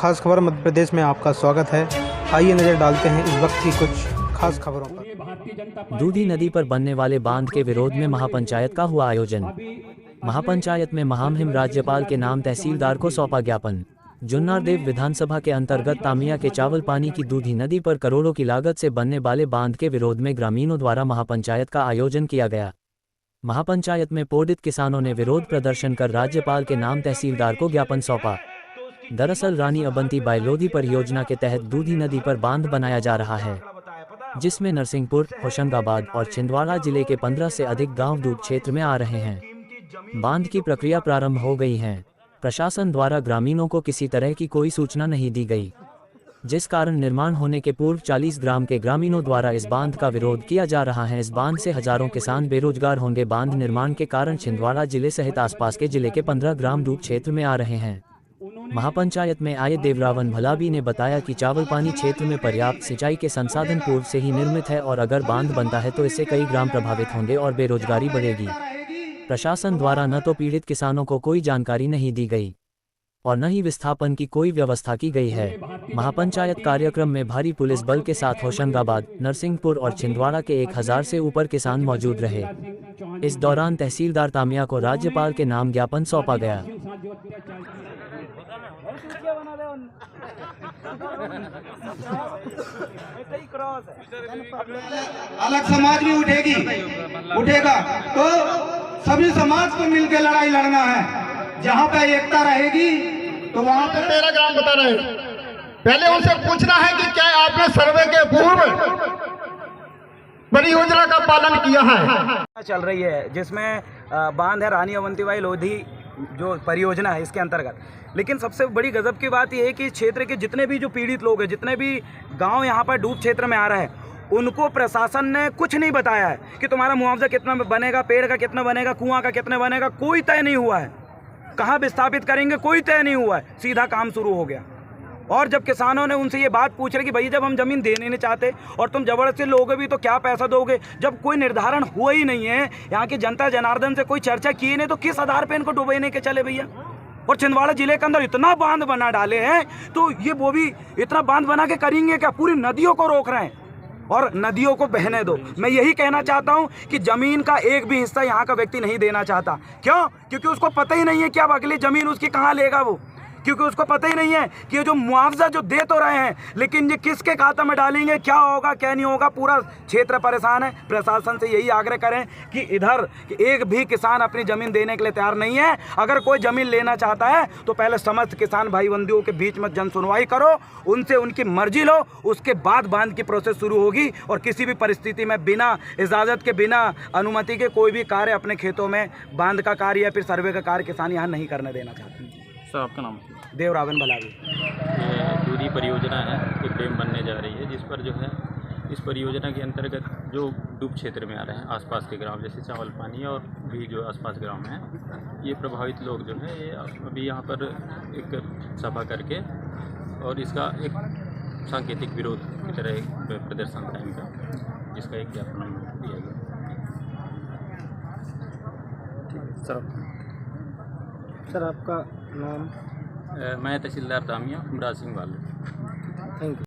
खास खबर मध्य प्रदेश में आपका स्वागत है। आइए नजर डालते हैं इस वक्त की कुछ खास खबरों पर। दूधी नदी पर बनने वाले बांध के विरोध में महापंचायत का हुआ आयोजन। महापंचायत में महामहिम राज्यपाल के नाम तहसीलदार को सौंपा ज्ञापन। जुन्नारदेव विधानसभा के अंतर्गत तामिया के चावल पानी की दूधी नदी पर करोड़ों की लागत से बनने वाले बांध के विरोध में ग्रामीणों द्वारा महापंचायत का आयोजन किया गया। महापंचायत में पीड़ित किसानों ने विरोध प्रदर्शन कर राज्यपाल के नाम तहसीलदार को ज्ञापन सौंपा। दरअसल रानी अबंती बाई लोधी परियोजना के तहत दूधी नदी पर बांध बनाया जा रहा है, जिसमें नरसिंहपुर, होशंगाबाद और छिंदवाड़ा जिले के 15 से अधिक गांव डूब क्षेत्र में आ रहे हैं। बांध की प्रक्रिया प्रारंभ हो गई है। प्रशासन द्वारा ग्रामीणों को किसी तरह की कोई सूचना नहीं दी गई, जिस कारण निर्माण होने के पूर्व 40 ग्राम के ग्रामीणों द्वारा इस बांध का विरोध किया जा रहा है। इस बांध से हजारों किसान बेरोजगार होंगे। बांध निर्माण के कारण छिंदवाड़ा जिले सहित आसपास के जिले के 15 ग्राम डूब क्षेत्र में आ रहे हैं। महापंचायत में आए देवरावन भलाबी ने बताया कि चावल पानी क्षेत्र में पर्याप्त सिंचाई के संसाधन पूर्व से ही निर्मित है और अगर बांध बनता है तो इससे कई ग्राम प्रभावित होंगे और बेरोजगारी बढ़ेगी। प्रशासन द्वारा न तो पीड़ित किसानों को कोई जानकारी नहीं दी गई और न ही विस्थापन की कोई व्यवस्था की गई है। महापंचायत कार्यक्रम में भारी पुलिस बल के साथ होशंगाबाद, नरसिंहपुर और छिंदवाड़ा के 1000 से ऊपर किसान मौजूद रहे। इस दौरान तहसीलदार तामिया को राज्यपाल के नाम ज्ञापन सौंपा गया। अलग समाज भी उठेगा तो सभी समाज को मिलकर लड़ाई लड़ना है। जहाँ पे एकता रहेगी तो वहाँ पे 13 ग्राम बता रहे। पहले उनसे पूछना है कि क्या आपने सर्वे के पूर्व बड़ी योजना का पालन किया है। चल रही है जिसमें बांध है रानी अवंती बाई लोधी जो परियोजना है इसके अंतर्गत। लेकिन सबसे बड़ी गजब की बात यह है कि क्षेत्र के जितने भी जो पीड़ित लोग हैं, जितने भी गांव यहाँ पर डूब क्षेत्र में आ रहे हैं, उनको प्रशासन ने कुछ नहीं बताया है कि तुम्हारा मुआवजा कितना बनेगा, पेड़ का कितना बनेगा, कुआं का कितना बनेगा, कोई तय नहीं हुआ है। कहाँ विस्थापित करेंगे कोई तय नहीं हुआ है, सीधा काम शुरू हो गया। और जब किसानों ने उनसे ये बात पूछ रहे कि भाई जब हम जमीन देने नहीं चाहते और तुम जबरदस्ती लोगे भी तो क्या पैसा दोगे, जब कोई निर्धारण हुआ ही नहीं है, यहाँ की जनता जनार्दन से कोई चर्चा किए नहीं, तो किस आधार पे इनको डुबोने के चले भैया। और छिंदवाड़ा जिले के अंदर इतना बांध बना डाले हैं तो ये वो भी इतना बांध बना के करेंगे क्या, पूरी नदियों को रोक रहे हैं और नदियों को बहने दो। मैं यही कहना चाहता हूं कि जमीन का एक भी हिस्सा यहाँ का व्यक्ति नहीं देना चाहता। क्यों? क्योंकि उसको पता ही नहीं है कि अब अगली जमीन उसकी कहाँ लेगा वो, क्योंकि उसको पता ही नहीं है कि ये जो मुआवजा जो दे तो रहे हैं लेकिन ये किसके खाते में डालेंगे, क्या होगा क्या नहीं होगा। पूरा क्षेत्र परेशान है। प्रशासन से यही आग्रह करें कि इधर एक भी किसान अपनी ज़मीन देने के लिए तैयार नहीं है। अगर कोई ज़मीन लेना चाहता है तो पहले समस्त किसान भाई बंधुओं के बीच में जन सुनवाई करो, उनसे उनकी मर्जी लो, उसके बाद बांध की प्रोसेस शुरू होगी। और किसी भी परिस्थिति में बिना इजाज़त के, बिना अनुमति के कोई भी कार्य अपने खेतों में बांध का कार्य या फिर सर्वे का कार्य किसान यहाँ नहीं करने देना चाहते। सर आपका नाम? देवरावन भलावी। ये दूधी परियोजना है, एक डैम बनने जा रही है जिस पर जो है इस परियोजना के अंतर्गत जो डूब क्षेत्र में आ रहे हैं आसपास के ग्राम जैसे चावल पानी और भी जो आसपास ग्राम हैं, ये प्रभावित लोग जो है ये अभी यहाँ पर एक सभा करके और इसका एक सांकेतिक विरोध की तरह एक प्रदर्शन था इनका, जिसका एक ज्ञापन दिया गया। सर आपका नाम? मैं तहसीलदार तामिया, इमराज सिंह वाले। Thank you.